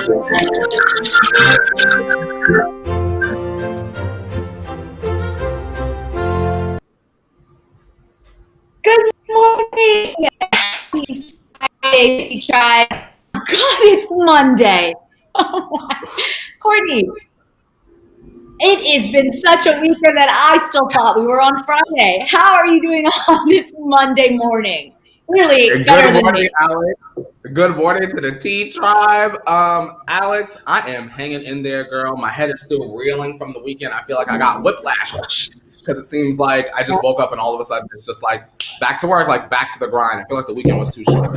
Good morning. Happy Friday, tribe. God, it's Monday. Courtney, it has been such a weekend that I still thought we were on Friday. How are you doing on this Monday morning? Really better than me. Alex. Good morning to the Tea Tribe. Alex, I am hanging in there, girl. My head is still reeling from the weekend. I feel like I got whiplash because it seems like I just woke up and all of a sudden it's just like back to work, like back to the grind. I feel like the weekend was too short.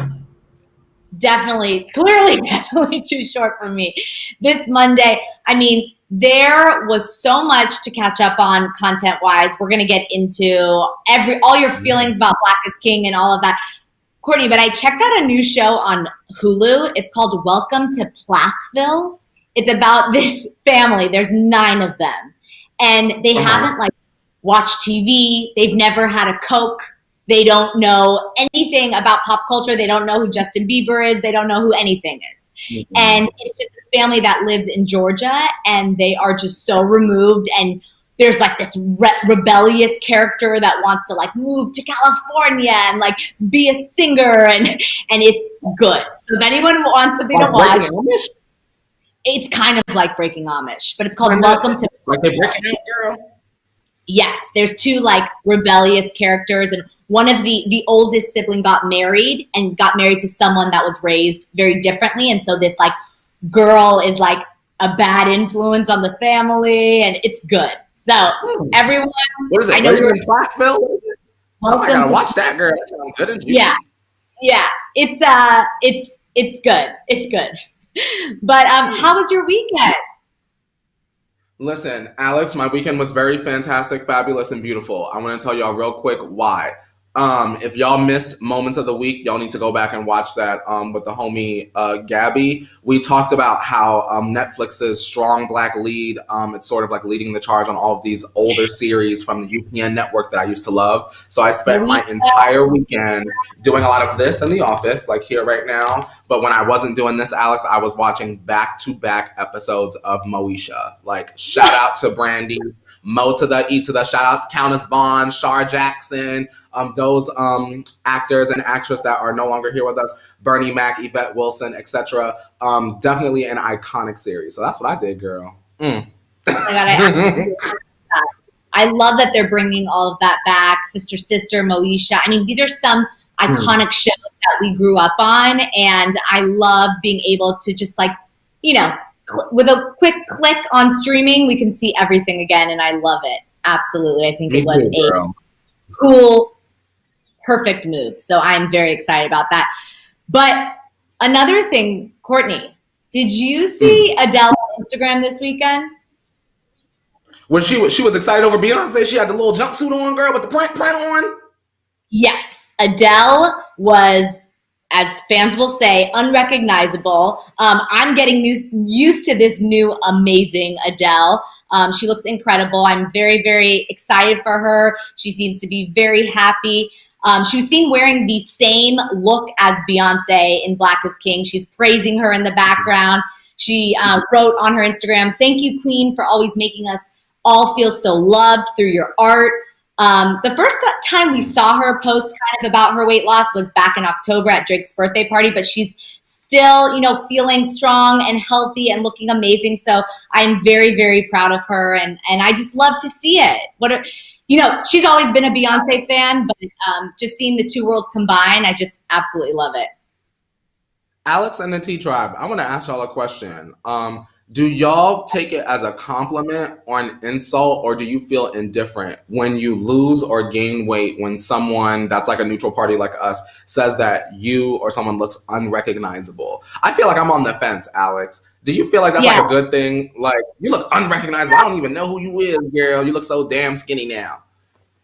Definitely too short for me. This Monday, I mean, there was so much to catch up on content-wise. We're going to get into all your feelings about Black is King and all of that. Courtney, but I checked out a new show on Hulu. It's called Welcome to Plathville. It's about this family. There's 9 of them. And they haven't watched TV. They've never had a Coke. They don't know anything about pop culture. They don't know who Justin Bieber is. They don't know who anything is. Mm-hmm. And it's just this family that lives in Georgia, and they are just so removed. And there's like this rebellious character that wants to like move to California and like be a singer, and it's good. So if anyone wants something to watch, it's kind of like Breaking Amish, but it's called Welcome to. Like they breaking it, girl. Yes, there's 2 like rebellious characters, and one of the oldest sibling got married to someone that was raised very differently. And so this like girl is like a bad influence on the family, and it's good. So everyone, what is it? I know you're in Blackville. Oh, I gotta watch that, girl. That sounds good and juicy. Yeah. It's good. It's good. But how was your weekend? Listen, Alex, my weekend was very fantastic, fabulous, and beautiful. I want to tell y'all real quick why. If y'all missed Moments of the Week, y'all need to go back and watch that with the homie Gabby. We talked about how Netflix's strong Black lead, it's sort of like leading the charge on all of these older series from the UPN network that I used to love. So I spent my entire weekend doing a lot of this in the office, like here right now. But when I wasn't doing this, Alex, I was watching back-to-back episodes of Moesha. Like, shout out to Brandy. Mo to the E to the, shout out to Countess Vaughn, Shar Jackson, those actors and actresses that are no longer here with us, Bernie Mac, Yvette Wilson, etc. Definitely an iconic series. So that's what I did, girl. Oh my God, I love that they're bringing all of that back. Sister, Moesha. I mean, these are some iconic shows that we grew up on, and I love being able to just like, with a quick click on streaming, we can see everything again, and I love it. Absolutely. I think it was a cool, perfect move. So I'm very excited about that. But another thing, Courtney, did you see Adele on Instagram this weekend? When she was excited over Beyonce, she had the little jumpsuit on, girl, with the print on? Yes. Adele was, as fans will say, unrecognizable. I'm getting used to this new amazing Adele. She looks incredible. I'm very, very excited for her. She seems to be very happy. She was seen wearing the same look as Beyonce in Black is King. She's praising her in the background. She wrote on her Instagram, "Thank you, Queen, for always making us all feel so loved through your art." The first time we saw her post kind of about her weight loss was back in October at Drake's birthday party, but she's still, feeling strong and healthy and looking amazing. So I'm very, very proud of her, and I just love to see it. She's always been a Beyonce fan, but just seeing the 2 worlds combine, I just absolutely love it. Alex and the Tea Tribe, I want to ask y'all a question. Do y'all take it as a compliment or an insult, or do you feel indifferent when you lose or gain weight when someone that's like a neutral party like us says that you or someone looks unrecognizable? I feel like I'm on the fence, Alex. Do you feel like that's like a good thing? Like, you look unrecognizable. I don't even know who you is, girl. You look so damn skinny now.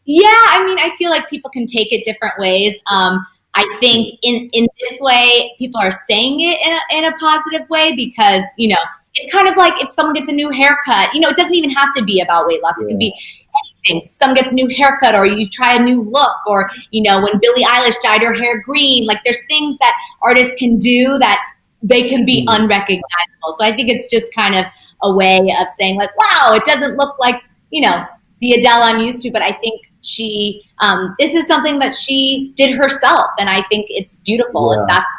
Yeah, I mean, I feel like people can take it different ways. I think in this way, people are saying it in a positive way because, it's kind of like if someone gets a new haircut, it doesn't even have to be about weight loss. It could be anything. If someone gets a new haircut, or you try a new look, or, when Billie Eilish dyed her hair green, like there's things that artists can do that, they can be unrecognizable. So I think it's just kind of a way of saying like, wow, it doesn't look like, the Adele I'm used to, but I think this is something that she did herself. And I think it's beautiful. If that's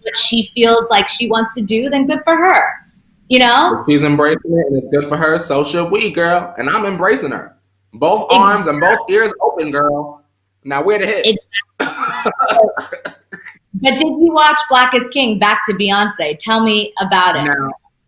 what she feels like she wants to do, then good for her. If she's embracing it and it's good for her, so should we, girl. And I'm embracing her. Both arms and both ears open, girl. Now where the hits? But did you watch Black is King back to Beyonce? Tell me about it.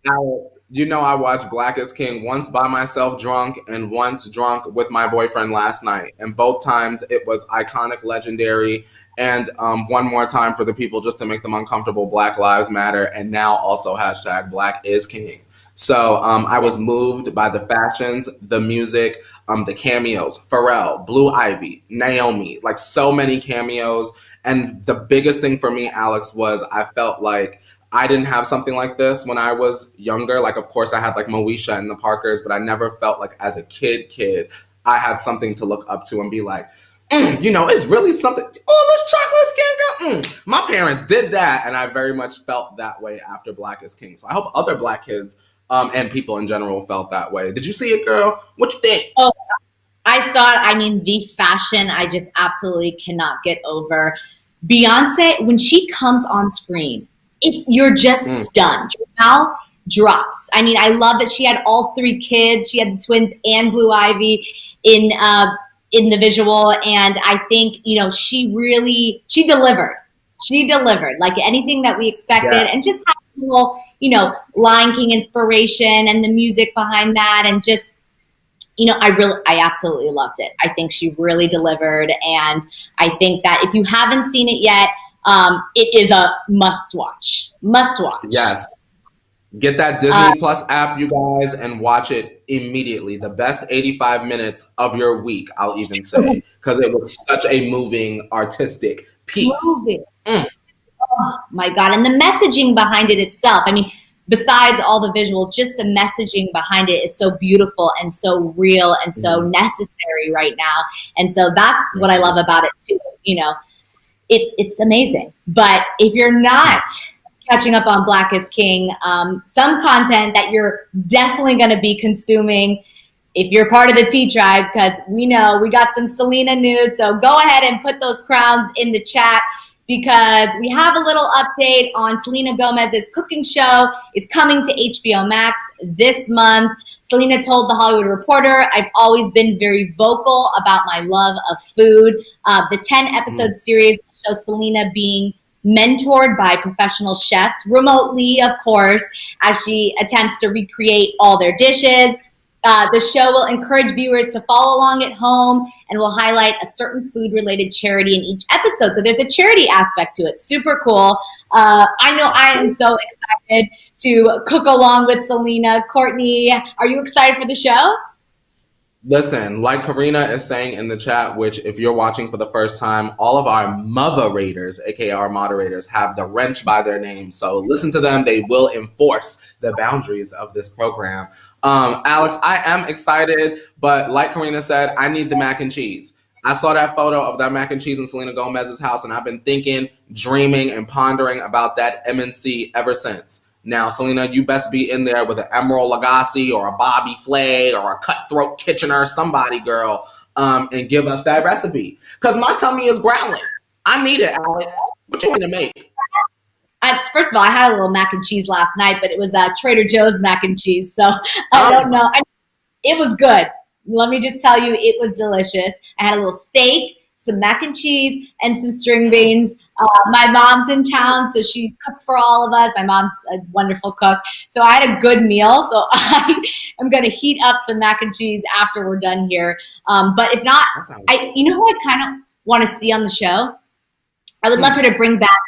Now, Alex, I watched Black is King once by myself drunk and once drunk with my boyfriend last night. And both times it was iconic, legendary. And one more time for the people just to make them uncomfortable, Black Lives Matter. And now also hashtag Black is King. So I was moved by the fashions, the music, the cameos, Pharrell, Blue Ivy, Naomi, like so many cameos. And the biggest thing for me, Alex, was I felt like I didn't have something like this when I was younger. Like, of course, I had like Moesha and the Parkers, but I never felt like as a kid, I had something to look up to and be like, it's really something. Oh, this chocolate skin girl. My parents did that. And I very much felt that way after Black is King. So I hope other Black kids and people in general felt that way. Did you see it, girl? What you think? Oh, I saw it. I mean, the fashion, I just absolutely cannot get over. Beyonce, when she comes on screen, you're just stunned. Your mouth drops. I mean, I love that she had all 3 kids. She had the twins and Blue Ivy in the visual. And I think, she delivered. She delivered like anything that we expected. Yeah. And just had a little, Lion King inspiration and the music behind that. And just, I absolutely loved it. I think she really delivered. And I think that if you haven't seen it yet, it is a must watch. Yes. Get that Disney Plus app, you guys, and watch it immediately. The best 85 minutes of your week, I'll even say, because it was such a moving, artistic piece. Oh my God. And the messaging behind it itself. I mean, besides all the visuals, just the messaging behind it is so beautiful and so real and so necessary right now. And so that's what I love about it too. It's amazing. But if you're not catching up on Black is King, some content that you're definitely going to be consuming if you're part of the Tea Tribe, because we know we got some Selena news. So go ahead and put those crowns in the chat, because we have a little update on Selena Gomez's cooking show is coming to HBO Max this month. Selena told The Hollywood Reporter, "I've always been very vocal about my love of food." The 10-episode series shows Selena being mentored by professional chefs, remotely, of course, as she attempts to recreate all their dishes. The show will encourage viewers to follow along at home and will highlight a certain food-related charity in each episode. So there's a charity aspect to it. Super cool. I know I am so excited to cook along with Selena. Courtney, are you excited for the show? Listen, like Karina is saying in the chat, which if you're watching for the first time, all of our moderators, aka our moderators, have the wrench by their name. So listen to them. They will enforce the boundaries of this program. Alex, I am excited, but like Karina said, I need the mac and cheese. I saw that photo of that mac and cheese in Selena Gomez's house, and I've been thinking, dreaming, and pondering about that MNC ever since. Now, Selena, you best be in there with an Emerald Lagasse or a Bobby Flay or a Cutthroat Kitchener, somebody, girl, and give us that recipe. Because my tummy is growling. I need it, Alex. What you want to make? First of all, I had a little mac and cheese last night, but it was Trader Joe's mac and cheese. So I don't know. It was good. Let me just tell you, it was delicious. I had a little steak, some mac and cheese, and some string beans. My mom's in town, so she cooked for all of us. My mom's a wonderful cook. So I had a good meal. So I am going to heat up some mac and cheese after we're done here. But if not, you know who I kind of want to see on the show? I would love her to bring back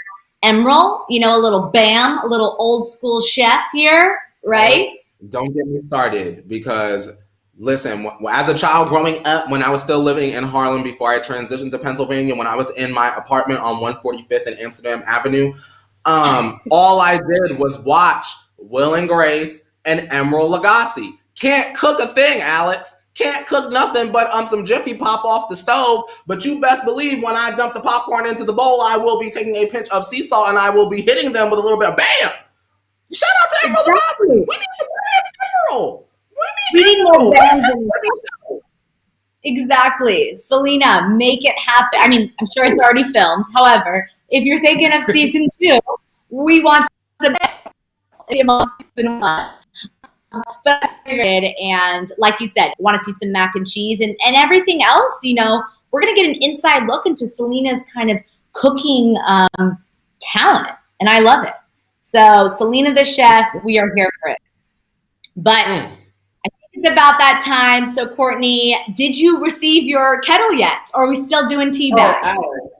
Emerald, a little Bam, a little old school chef here, right? Don't get me started, because listen, as a child growing up, when I was still living in Harlem before I transitioned to Pennsylvania, when I was in my apartment on 145th and Amsterdam Avenue, all I did was watch Will and Grace and Emerald Lagasse. Can't cook a thing, Alex. Can't cook nothing but some Jiffy Pop off the stove. But you best believe when I dump the popcorn into the bowl, I will be taking a pinch of sea salt and I will be hitting them with a little bit of bam. Shout out to Emerald Exactly. We need more Emerald. We need more bands. Exactly. Selena, make it happen. I mean, I'm sure it's already filmed. However, if you're thinking of season 2, we want season 1. But and like you said, want to see some mac and cheese and everything else, we're going to get an inside look into Selena's kind of cooking talent. And I love it. So Selena the chef, we are here for it. But I think it's about that time. So Courtney, did you receive your kettle yet? Or are we still doing tea bags? Alex,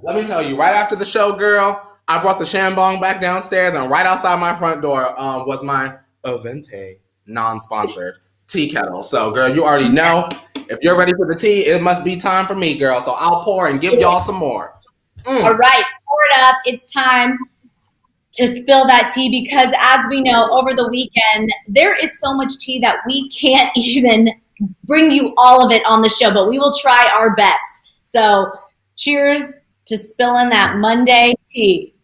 let me tell you, right after the show, girl, I brought the shambong back downstairs, and right outside my front door was my Avente non-sponsored tea kettle. So, girl, you already know. If you're ready for the tea, it must be time for me, girl. So I'll pour and give y'all some more. All right, pour it up. It's time to spill that tea because, as we know, over the weekend, there is so much tea that we can't even bring you all of it on the show, but we will try our best. So cheers to spilling that Monday tea.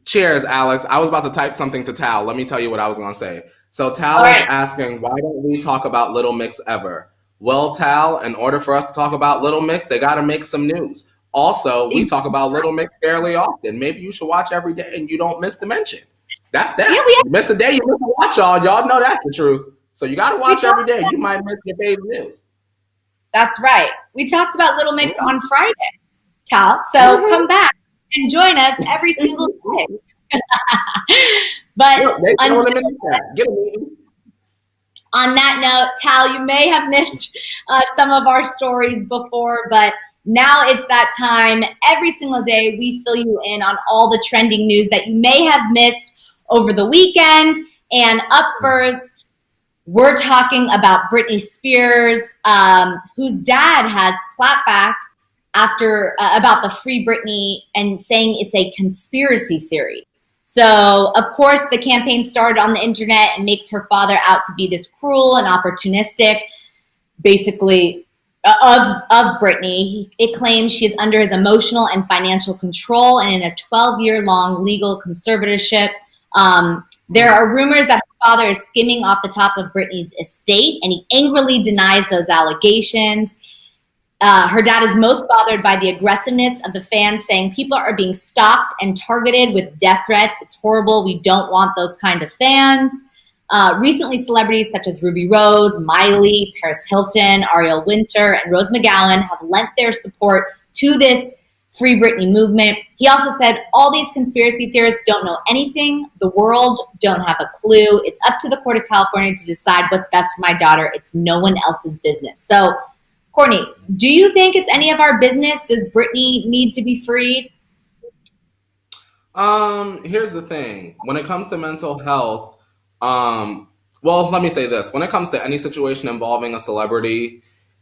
Cheers, Alex. I was about to type something to Tal. Let me tell you what I was going to say. So Tal is asking, why don't we talk about Little Mix ever? Well, Tal, in order for us to talk about Little Mix, they got to make some news. Also, we talk about Little Mix fairly often. Maybe you should watch every day and you don't miss the mention. That's that. You miss a day, you miss a watch, y'all. Y'all know that's the truth. So you got to watch every day. You might miss your favorite news. That's right. We talked about Little Mix on Friday, Tal. So come back and join us every single day. But on that note, Tal, you may have missed some of our stories before, but now it's that time. Every single day, we fill you in on all the trending news that you may have missed over the weekend. And up first, we're talking about Britney Spears, whose dad has clapped back after about the Free Britney and saying it's a conspiracy theory. So, of course, the campaign started on the internet and makes her father out to be this cruel and opportunistic, basically, of Britney. It claims she is under his emotional and financial control and in a 12-year-long legal conservatorship. There are rumors that her father is skimming off the top of Britney's estate, and he angrily denies those allegations. Her dad is most bothered by the aggressiveness of the fans, saying people are being stalked and targeted with death threats. It's horrible. We don't want those kind of fans. Recently, celebrities such as Ruby Rose, Miley, Paris Hilton, Ariel Winter, and Rose McGowan have lent their support to this Free Britney movement. He also said, all these conspiracy theorists don't know anything. The world don't have a clue. It's up to the court of California to decide what's best for my daughter. It's no one else's business. So, Courtney, do you think it's any of our business? Does Britney need to be freed? Here's the thing. When it comes to mental health, well, let me say this. When it comes to any situation involving a celebrity,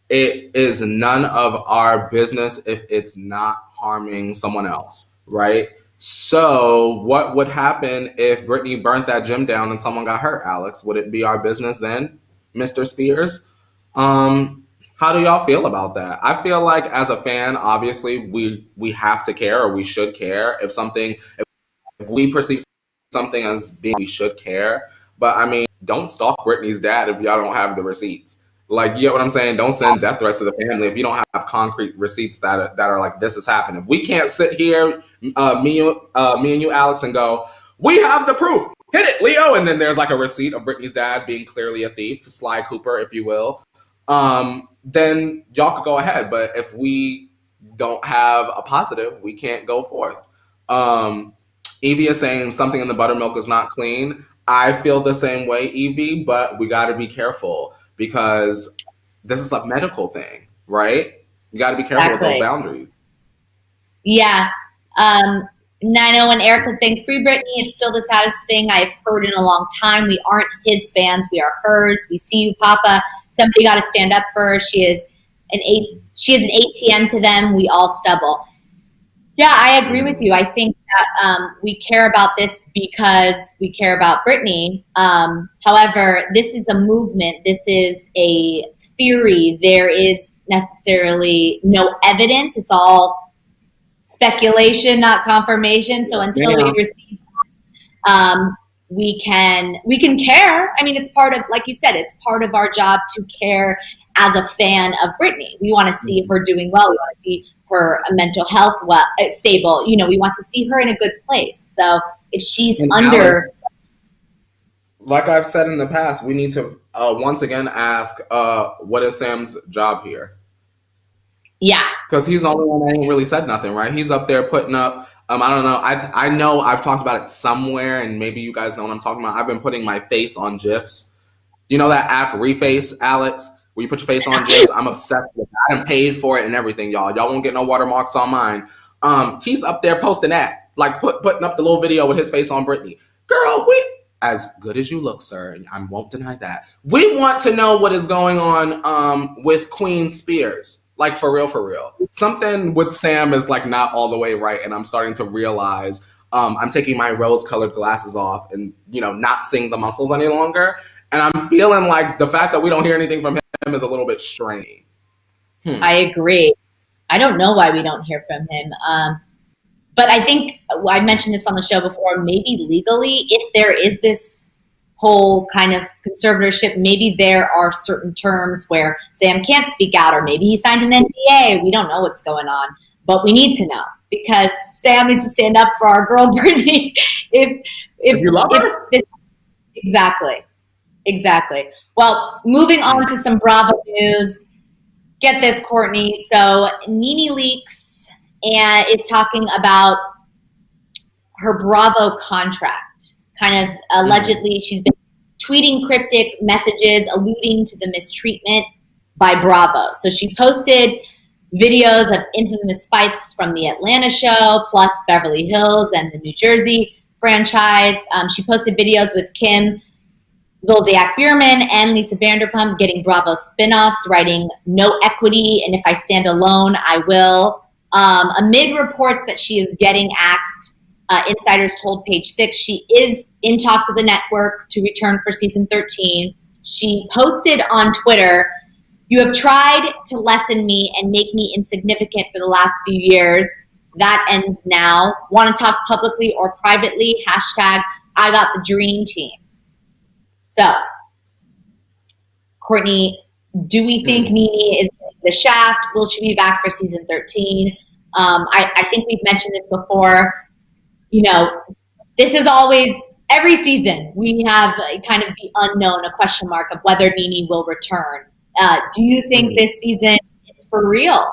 it is none of our business if it's not harming someone else, right? So what would happen if Britney burnt that gym down and someone got hurt, Alex? Would it be our business then, Mr. Spears? How do y'all feel about that? I feel like as a fan, obviously we have to care, or we should care if we perceive something as being, we should care. But I mean, don't stalk Britney's dad if y'all don't have the receipts. Like, you know what I'm saying? Don't send death threats to the family if you don't have concrete receipts that are like, this is happening. If we can't sit here, me and you, Alex, and go, we have the proof. Hit it, Leo. And then there's like a receipt of Britney's dad being clearly a thief, Sly Cooper, if you will. Then y'all could go ahead. But if we don't have a positive, we can't go forth. Evie is saying something in the buttermilk is not clean. I feel the same way, Evie, but we got to be careful because this is a medical thing, right? You got to be careful with those boundaries. Yeah. Nino and Erica saying, Free Britney, it's still the saddest thing I've heard in a long time. We aren't his fans. We are hers. We see you, Papa. Somebody got to stand up for her. She is an ATM to them. We all stubble. Yeah, I agree with you. I think that we care about this because we care about Britney. However, this is a movement. This is a theory. There is necessarily no evidence. It's all speculation, not confirmation. So until we receive we can care. I mean, it's part of, like you said, it's part of our job to care as a fan of Britney. We want to see her doing well. We want to see her mental health stable. You know, we want to see her in a good place. So if she's under, like I've said in the past, we need to once again ask, what is Sam's job here? Yeah, because he's the only one that ain't really said nothing, right? He's up there putting up. I don't know. I know I've talked about it somewhere, and maybe you guys know what I'm talking about. I've been putting my face on GIFs. You know that app Reface, Alex, where you put your face on GIFs? I'm obsessed with it. I done paid for it and everything, y'all. Y'all won't get no watermarks on mine. He's up there posting that, like putting up the little video with his face on Britney. Girl, as good as you look, sir, and I won't deny that. We want to know what is going on with Queen Spears. Like, for real. Something with Sam is, like, not all the way right, and I'm starting to realize I'm taking my rose-colored glasses off and, you know, not seeing the muscles any longer. And I'm feeling like the fact that we don't hear anything from him is a little bit strange. I agree. I don't know why we don't hear from him. But I think I mentioned this on the show before, maybe legally, if there is this whole kind of conservatorship, maybe there are certain terms where Sam can't speak out, or maybe he signed an NDA. We don't know what's going on, but we need to know, because Sam needs to stand up for our girl Britney. if you love her. Exactly. Well, moving on to some Bravo news. Get this, Courtney. So Nene Leakes and is talking about her Bravo contract. Kind of allegedly, she's been tweeting cryptic messages alluding to the mistreatment by Bravo. So she posted videos of infamous fights from the Atlanta show, plus Beverly Hills and the New Jersey franchise. She posted videos with Kim Zolciak-Biermann and Lisa Vanderpump getting Bravo spinoffs, writing "No equity, and if I stand alone, I will." Amid reports that she is getting axed, insiders told Page Six she is in talks with the network to return for season 13. She posted on Twitter, "You have tried to lessen me and make me insignificant for the last few years. That ends now. Want to talk publicly or privately? Hashtag I got the dream team." So, Courtney, do we think Nene is in the shaft? Will she be back for season 13? I think we've mentioned this before. You know, this is always, every season, we have kind of the unknown, a question mark of whether Nene will return. Do you think this season it's for real?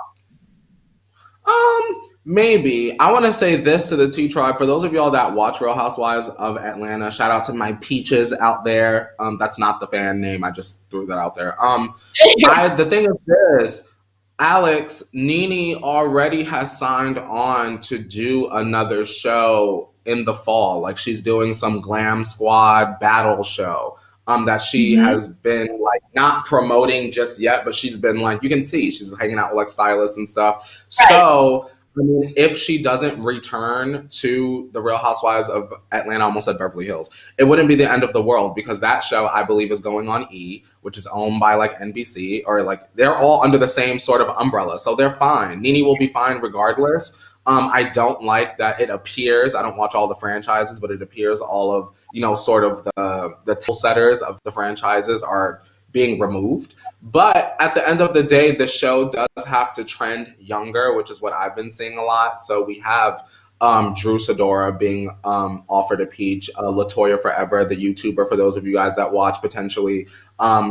Maybe. I want to say this to the T Tribe. For those of y'all that watch Real Housewives of Atlanta, shout out to my peaches out there. That's not the fan name. I just threw that out there. The thing is this, Alex, Nene already has signed on to do another show in the fall. Like, she's doing some Glam Squad battle show that she has been, like, not promoting just yet, but she's been, like, you can see she's hanging out with, like, stylists and stuff. Right. So, I mean, if she doesn't return to the Real Housewives of Atlanta, I almost said Beverly Hills, it wouldn't be the end of the world, because that show, I believe, is going on E, which is owned by, like, NBC, or, like, they're all under the same sort of umbrella. So they're fine. Nene will be fine regardless. I don't like that it appears, I don't watch all the franchises, but it appears all of, you know, sort of the table setters of the franchises are being removed. But at the end of the day, the show does have to trend younger, which is what I've been seeing a lot. So we have Drew Sidora being offered a peach, LaToya Forever, the YouTuber, for those of you guys that watch, potentially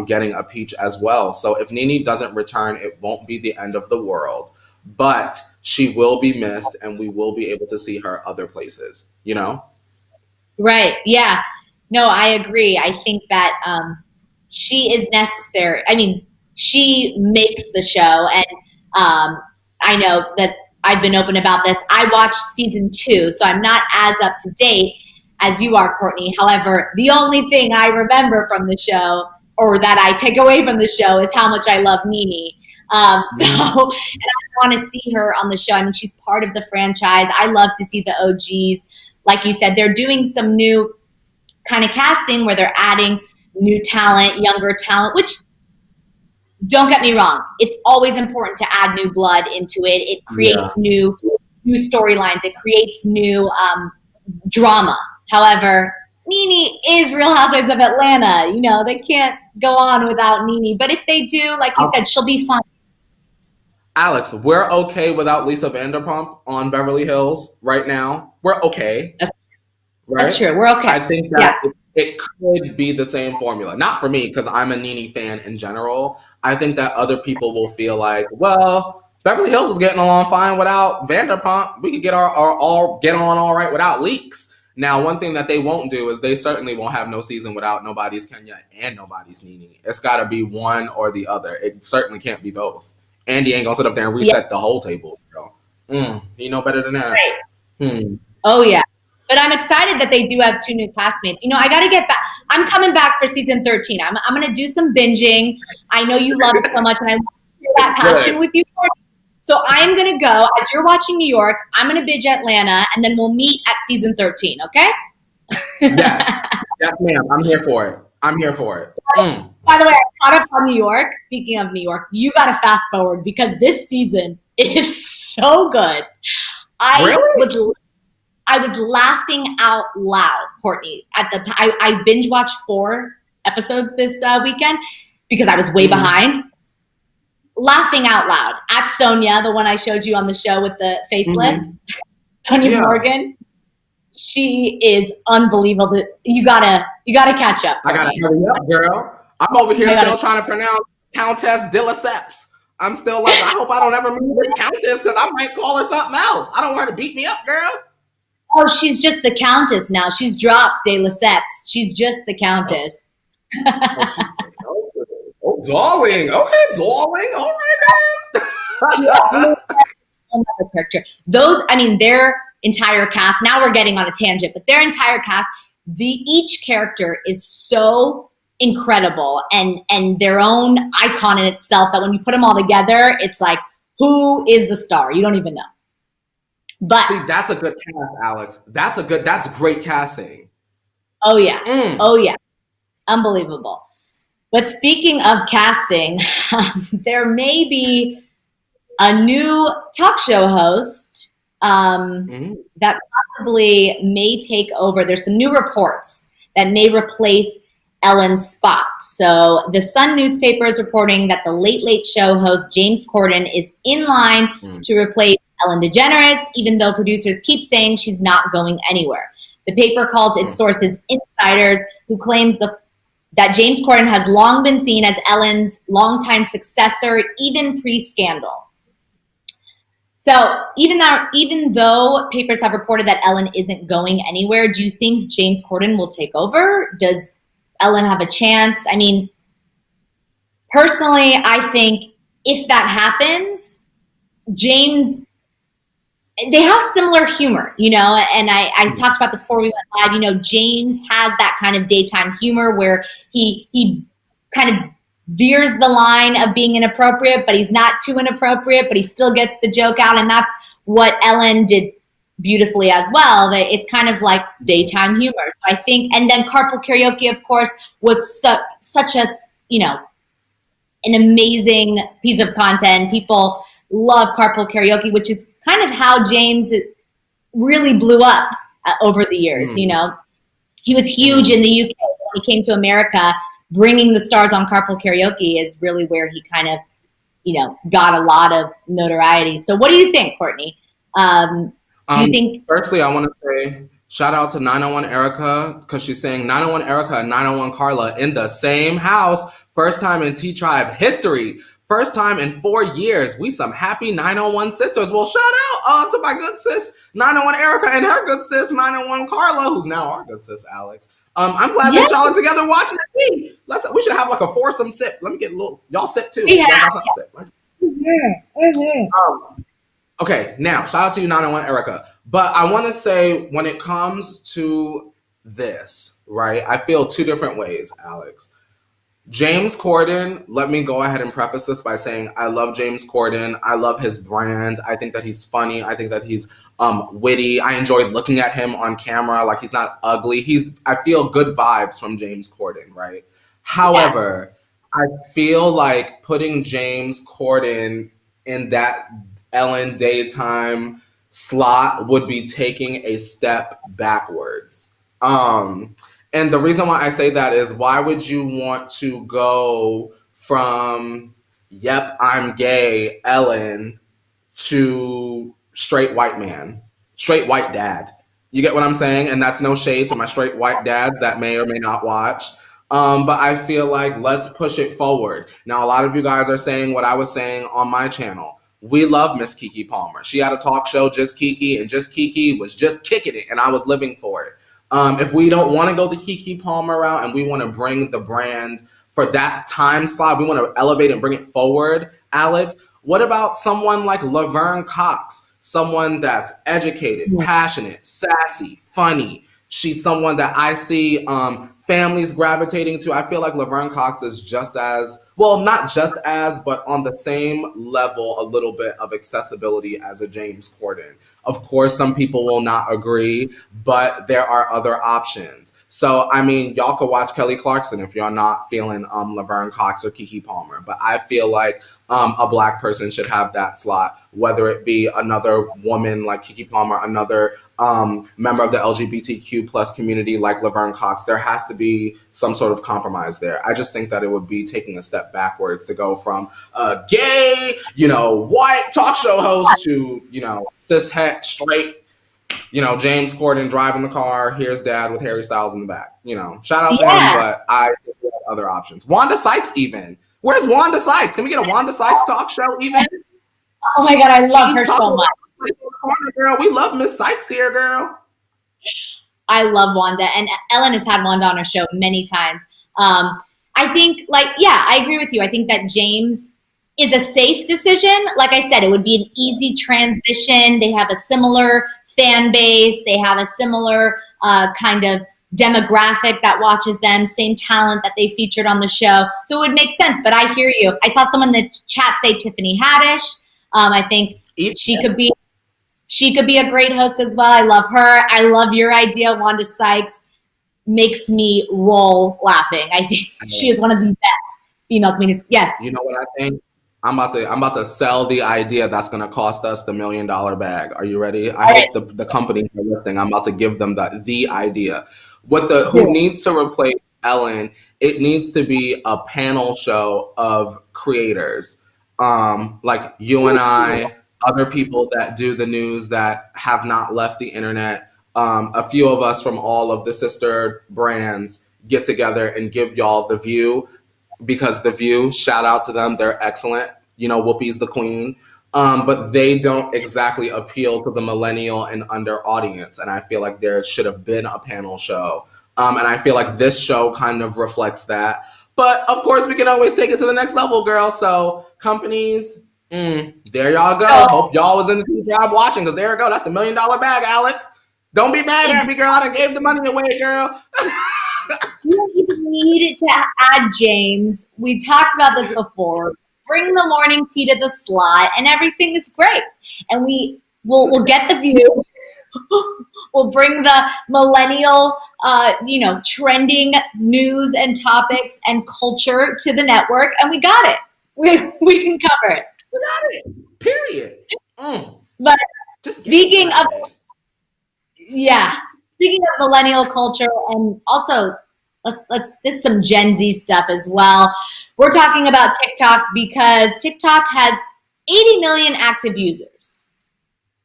getting a peach as well. So if Nene doesn't return, it won't be the end of the world. But she will be missed, and we will be able to see her other places, you know? Right. Yeah. No, I agree. I think that she is necessary. I mean, she makes the show, and I know that I've been open about this. I watched season 2, so I'm not as up to date as you are, Courtney. However, the only thing I remember from the show, or that I take away from the show, is how much I love Nene. And I want to see her on the show. I mean, she's part of the franchise. I love to see the OGs. Like you said, they're doing some new kind of casting where they're adding new talent, younger talent, which, don't get me wrong, it's always important to add new blood into it. It creates new storylines. It creates new drama. However, NeNe is Real Housewives of Atlanta. You know, they can't go on without NeNe. But if they do, like you said, she'll be fun. Alex, we're okay without Lisa Vanderpump on Beverly Hills right now. We're okay, right? That's true. We're okay. I think that it could be the same formula. Not for me, because I'm a NeNe fan in general. I think that other people will feel like, well, Beverly Hills is getting along fine without Vanderpump. We could get our all get on all right without Leaks. Now, one thing that they won't do is they certainly won't have no season without nobody's Kenya and nobody's NeNe. It's got to be one or the other. It certainly can't be both. Andy ain't gonna sit up there and reset the whole table, girl. You know better than that. Right. Oh yeah, but I'm excited that they do have 2 new castmates. You know, I got to get back. I'm coming back for season 13. I'm gonna do some binging. I know you love it so much, and I want to share that passion with you. So I'm gonna go as you're watching New York. I'm gonna binge Atlanta, and then we'll meet at season 13. Okay? Yes, ma'am. I'm here for it. By the way, I caught up on New York. Speaking of New York, you got to fast forward because this season is so good. I was laughing out loud, Courtney. I binge watched 4 episodes this weekend because I was way behind. Laughing out loud at Sonia, the one I showed you on the show with the facelift. Sonia Morgan. She is unbelievable. You gotta catch up. I gotta hurry up, girl. I'm over here still trying to pronounce Countess de Lesseps. I'm still like, I hope I don't ever meet the Countess because I might call her something else. I don't want her to beat me up, girl. Oh, she's just the Countess now. She's dropped de Lesseps. She's just the Countess. Oh, darling. Okay, darling. All right, Another character. Those, I mean, their entire cast. Now we're getting on a tangent, but their entire cast. Each character is so incredible and their own icon in itself that when you put them all together, it's like, who is the star? You don't even know. But see, that's a good cast, Alex. That's great casting. Oh yeah. Oh yeah. Unbelievable. But speaking of casting, there may be a new talk show host that possibly may take over. There's some new reports that may replace Ellen's spot. So the Sun newspaper is reporting that the Late Late Show host James Corden is in line to replace Ellen DeGeneres, even though producers keep saying she's not going anywhere. The paper calls its sources insiders, who claims that James Corden has long been seen as Ellen's longtime successor, even pre-scandal. So even though papers have reported that Ellen isn't going anywhere, do you think James Corden will take over? Does Ellen have a chance? I mean, personally, I think if that happens, James, they have similar humor, you know, and I talked about this before we went live. You know, James has that kind of daytime humor where he kind of veers the line of being inappropriate, but he's not too inappropriate, but he still gets the joke out. And that's what Ellen did beautifully as well. It's kind of like daytime humor. So I think, and then Carpool Karaoke, of course, was such a, you know, an amazing piece of content. People love Carpool Karaoke, which is kind of how James really blew up over the years. You know, he was huge in the UK. When he came to America, bringing the stars on Carpool Karaoke is really where he kind of, you know, got a lot of notoriety. So what do you think, Courtney? Do you think? Firstly, I want to say shout out to 901 Erica, because she's saying 901 Erica and 901 Carla in the same house. First time in T-Tribe history. First time in 4 years. We some happy 901 sisters. Well, shout out to my good sis 901 Erica and her good sis 901 Carla, who's now our good sis Alex. I'm glad that y'all are together watching the TV. We should have like a foursome sip. Let me get a little. Y'all sip too. Yeah. Y'all got something to sip. Okay, now shout out to you, 901 Erica. But I want to say, when it comes to this, right? I feel 2 different ways, Alex. James Corden, let me go ahead and preface this by saying I love James Corden. I love his brand. I think that he's funny. I think that he's witty. I enjoy looking at him on camera. Like, he's not ugly. I feel good vibes from James Corden, right? However, I feel like putting James Corden in that Ellen daytime slot would be taking a step backwards. And the reason why I say that is, why would you want to go from, yep, I'm gay, Ellen, to straight white man, straight white dad? You get what I'm saying? And that's no shade to my straight white dads that may or may not watch. But I feel like, let's push it forward. Now, a lot of you guys are saying what I was saying on my channel. We love Miss Keke Palmer. She had a talk show, Just Keke, and Just Keke was just kicking it, and I was living for it. If we don't want to go the Keke Palmer route and we want to bring the brand for that time slot, we want to elevate and bring it forward, Alex, what about someone like Laverne Cox? Someone that's educated, passionate, sassy, funny. She's someone that I see families gravitating to. I feel like Laverne Cox is just as, well, not just as, but on the same level, a little bit of accessibility as a James Corden. Of course, some people will not agree, but there are other options. So, I mean, y'all could watch Kelly Clarkson if you're not feeling Laverne Cox or Keke Palmer. But I feel like a Black person should have that slot, whether it be another woman like Keke Palmer, another member of the LGBTQ plus community like Laverne Cox. There has to be some sort of compromise there. I just think that it would be taking a step backwards to go from a gay, white talk show host to, cis het, straight, James Corden driving the car. Here's dad with Harry Styles in the back. Shout out to him, but I think we have other options. Wanda Sykes even. Where's Wanda Sykes? Can we get a Wanda Sykes talk show even? Oh my God, I love her so much. Girl, we love Miss Sykes here, girl. I love Wanda, and Ellen has had Wanda on her show many times. I think, I agree with you. I think that James is a safe decision. Like I said, it would be an easy transition. They have a similar fan base. They have a similar kind of demographic that watches them, same talent that they featured on the show. So it would make sense, but I hear you. I saw someone in the chat say Tiffany Haddish. I think she could be a great host as well. I love her. I love your idea. Wanda Sykes makes me roll laughing. I think she is one of the best female comedians. Yes. You know what I think? I'm about to sell the idea that's going to cost us the $1 million bag. Are you ready? I hope the companies are listening. I'm about to give them the idea. Who needs to replace Ellen? It needs to be a panel show of creators, like you and I, other people that do the news that have not left the internet. A few of us from all of the sister brands get together and give y'all The View, because The View, shout out to them, they're excellent. Whoopi's the queen. But they don't exactly appeal to the millennial and under audience. And I feel like there should have been a panel show. And I feel like this show kind of reflects that. But of course, we can always take it to the next level, girl. So companies, there y'all go. Hope y'all was in the job watching, because there you go. That's the $1 million bag, Alex. Don't be mad at me, girl. I done gave the money away, girl. You don't even need to add James. We talked about this before. Bring the morning tea to the slot, and everything is great. And we'll get the views. We'll bring the millennial, trending news and topics and culture to the network, and we got it. We can cover it. We got it. Period. But speaking of millennial culture, and also let's this is some Gen Z stuff as well. We're talking about TikTok, because TikTok has 80 million active users.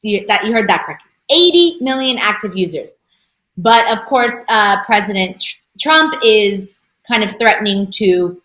You heard that correctly. 80 million active users. But of course, President Trump is kind of threatening to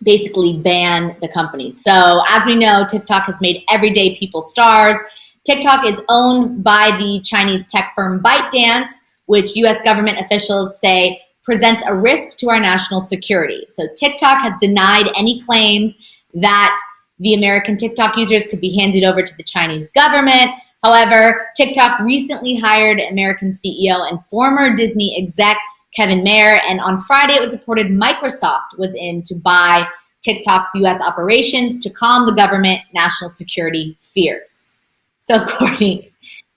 basically ban the company. So as we know, TikTok has made everyday people stars. TikTok is owned by the Chinese tech firm ByteDance, which U.S. government officials say presents a risk to our national security. So TikTok has denied any claims that the American TikTok users could be handed over to the Chinese government. However, TikTok recently hired American CEO and former Disney exec Kevin Mayer, and on Friday it was reported Microsoft was in to buy TikTok's U.S. operations to calm the government national security fears. So, Courtney,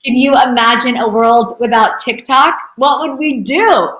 can you imagine a world without TikTok? What would we do?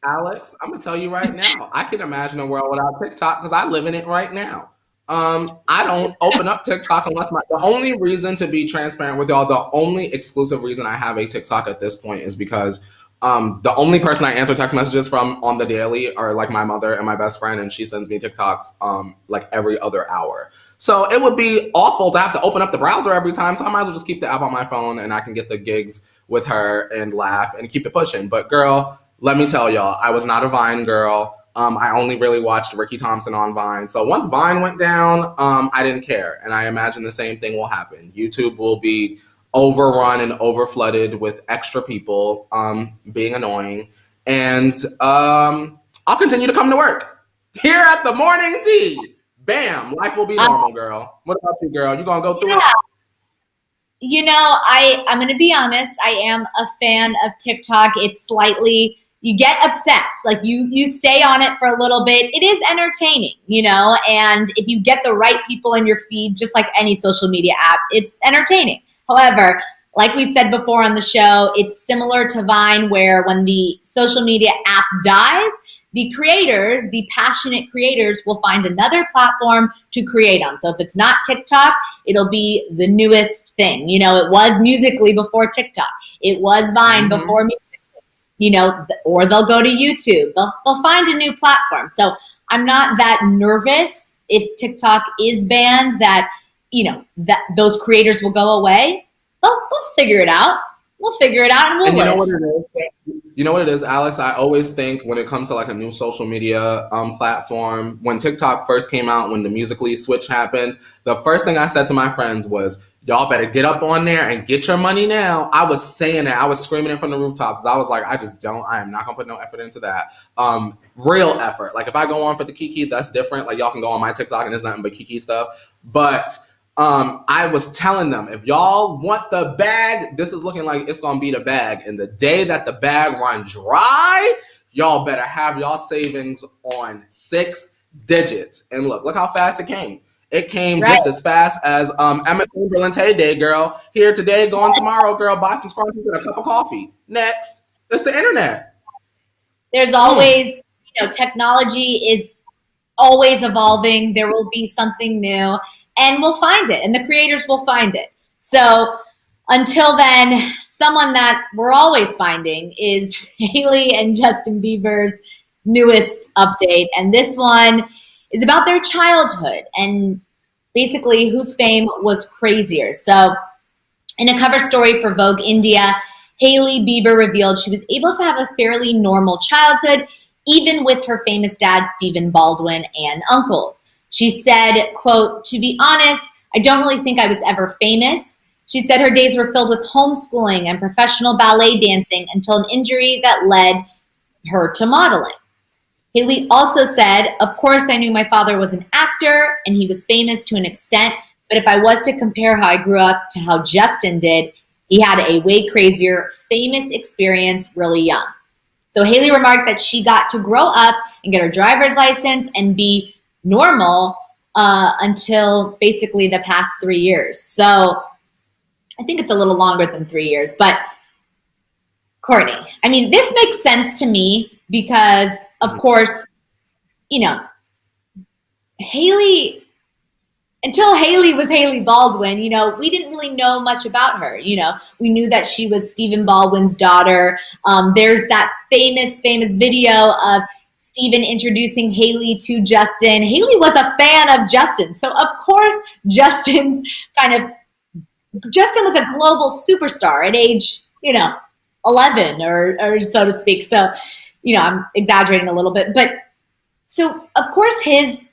Alex, I'm gonna tell you right now, I can imagine a world without TikTok, because I live in it right now. I don't open up TikTok unless the only reason, to be transparent with y'all, the only exclusive reason I have a TikTok at this point is because The only person I answer text messages from on the daily are like my mother and my best friend, and she sends me TikToks like every other hour. So it would be awful to have to open up the browser every time. So I might as well just keep the app on my phone and I can get the gigs with her and laugh and keep it pushing. But girl, let me tell y'all, I was not a Vine girl. I only really watched Ricky Thompson on Vine. So once Vine went down, I didn't care. And I imagine the same thing will happen. YouTube will be overrun and overflooded with extra people being annoying. And I'll continue to come to work here at the morning tea. Bam, life will be normal, girl. What about you, girl? You gonna go through it? You know, I'm going to be honest. I am a fan of TikTok. It's slightly, you get obsessed. Like you stay on it for a little bit. It is entertaining, you know, and if you get the right people in your feed, just like any social media app, it's entertaining. However, like we've said before on the show, it's similar to Vine, where when the social media app dies, the creators, the passionate creators, will find another platform to create on. So if it's not TikTok, it'll be the newest thing. You know, it was Musical.ly before TikTok. It was Vine before Musical.ly. You know, or they'll go to YouTube. They'll find a new platform. So I'm not that nervous if TikTok is banned that, you know, that those creators will go away. They'll figure it out. We'll figure it out and we'll live. You know what it is, Alex? I always think when it comes to like a new social media platform, when TikTok first came out, when the Musical.ly switch happened, the first thing I said to my friends was, y'all better get up on there and get your money now. I was saying that. I was screaming it from the rooftops. I was like, I am not going to put no effort into that. Real effort. Like if I go on for the Kiki, that's different. Like y'all can go on my TikTok and there's nothing but Kiki stuff. But I was telling them, if y'all want the bag, this is looking like it's going to be the bag. And the day that the bag runs dry, y'all better have y'all savings on 6 digits. And look how fast it came. It came just as fast as Emma Chamberlain's heyday, girl. Here today, gone tomorrow, girl. Buy some scrunchies and a cup of coffee. Next, it's the internet. There's always, you know, technology is always evolving. There will be something new. And we'll find it, and the creators will find it. So until then, someone that we're always finding is Hailey and Justin Bieber's newest update. And this one is about their childhood and basically whose fame was crazier. So in a cover story for Vogue India, Hailey Bieber revealed she was able to have a fairly normal childhood, even with her famous dad, Stephen Baldwin, and uncles. She said, quote, "To be honest, I don't really think I was ever famous." She said her days were filled with homeschooling and professional ballet dancing until an injury that led her to modeling. Hailey also said, "Of course, I knew my father was an actor and he was famous to an extent, but if I was to compare how I grew up to how Justin did, he had a way crazier, famous experience really young." So Hailey remarked that she got to grow up and get her driver's license and be normal until basically the past 3 years. So I think it's a little longer than 3 years. But Courtney, I mean, this makes sense to me because, of course, you know, Hailey, until Hailey was Hailey Baldwin, you know, we didn't really know much about her. You know, we knew that she was Stephen Baldwin's daughter. There's that famous video of Stephen introducing Hailey to Justin. Hailey was a fan of Justin. So, of course, Justin was a global superstar at age, you know, 11 or so to speak. So, you know, I'm exaggerating a little bit. But so, of course, his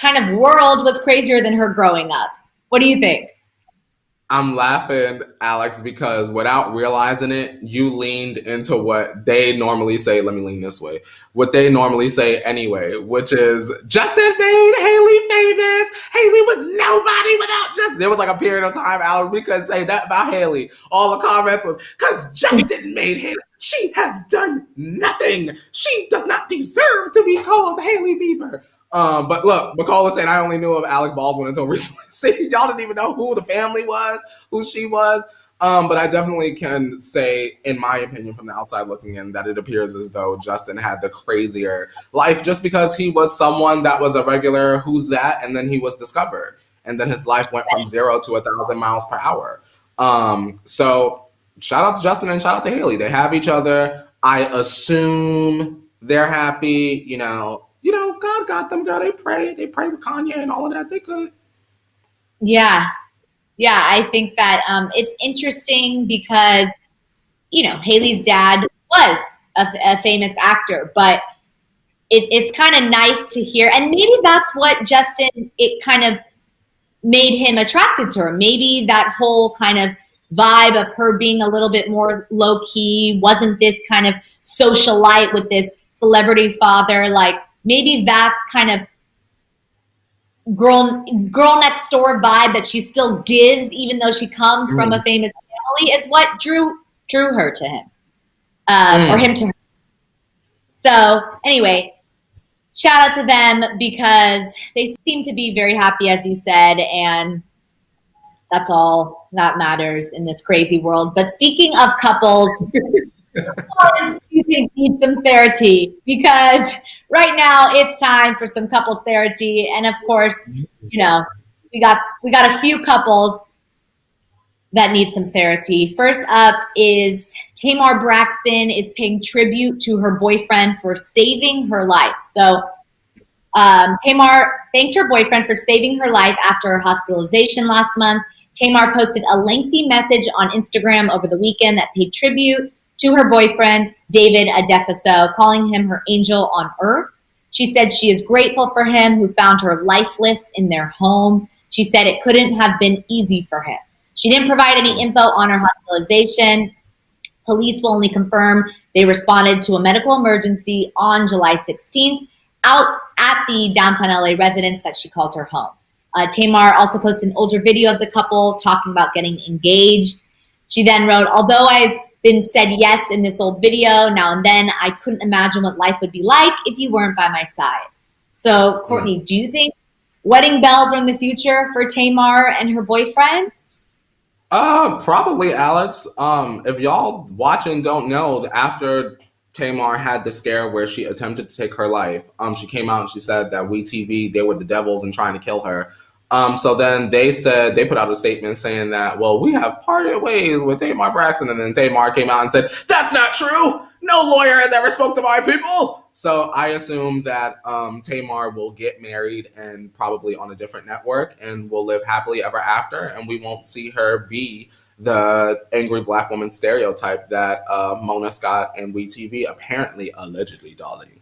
kind of world was crazier than her growing up. What do you think? I'm laughing, Alex, because without realizing it, you leaned into what they normally say. Let me lean this way. What they normally say anyway, which is Justin made Hailey famous. Hailey was nobody without Justin. There was like a period of time, Alex, we couldn't say that about Hailey. All the comments was, because Justin made Hailey. She has done nothing. She does not deserve to be called Hailey Bieber. But look, McCall was saying I only knew of Alec Baldwin until recently. See, y'all didn't even know who the family was, who she was. But I definitely can say, in my opinion, from the outside looking in, that it appears as though Justin had the crazier life just because he was someone that was a regular who's that, and then he was discovered. And then his life went from 0 to 1,000 miles per hour. So shout out to Justin and shout out to Hailey. They have each other. I assume they're happy. God got them, girl. They pray with Kanye and all of that. They could. Yeah. Yeah, I think that it's interesting because, Haley's dad was a famous actor, but it's kind of nice to hear. And maybe that's what it kind of made him attracted to her. Maybe that whole kind of vibe of her being a little bit more low key, wasn't this kind of socialite with this celebrity father. Like maybe that's kind of girl next door vibe that she still gives, even though she comes from a famous family, is what drew her to him, or him to her. So anyway, shout out to them because they seem to be very happy, as you said, and that's all that matters in this crazy world. But speaking of couples, do you think need some Thera-Tea? Because right now it's time for some couples Thera-Tea, and of course, we got a few couples that need some Thera-Tea. First up is Tamar Braxton is paying tribute to her boyfriend for saving her life. So Tamar thanked her boyfriend for saving her life after her hospitalization last month. Tamar posted a lengthy message on Instagram over the weekend that paid tribute to her boyfriend, David Adefaso, calling him her angel on earth. She said she is grateful for him, who found her lifeless in their home. She said it couldn't have been easy for him. She didn't provide any info on her hospitalization. Police will only confirm they responded to a medical emergency on July 16th out at the downtown LA residence that she calls her home. Tamar also posted an older video of the couple talking about getting engaged. She then wrote, although I've been said yes in this old video now and then, I couldn't imagine what life would be like if you weren't by my side. So, Courtney, do you think wedding bells are in the future for Tamar and her boyfriend? Probably, Alex. If y'all watching don't know, after Tamar had the scare where she attempted to take her life, she came out and she said that WeTV, they were the devils and trying to kill her. So then they put out a statement saying that, well, we have parted ways with Tamar Braxton. And then Tamar came out and said, that's not true. No lawyer has ever spoke to my people. So I assume that Tamar will get married and probably on a different network and will live happily ever after. And we won't see her be the angry black woman stereotype that Mona Scott and WeTV apparently, allegedly, darling,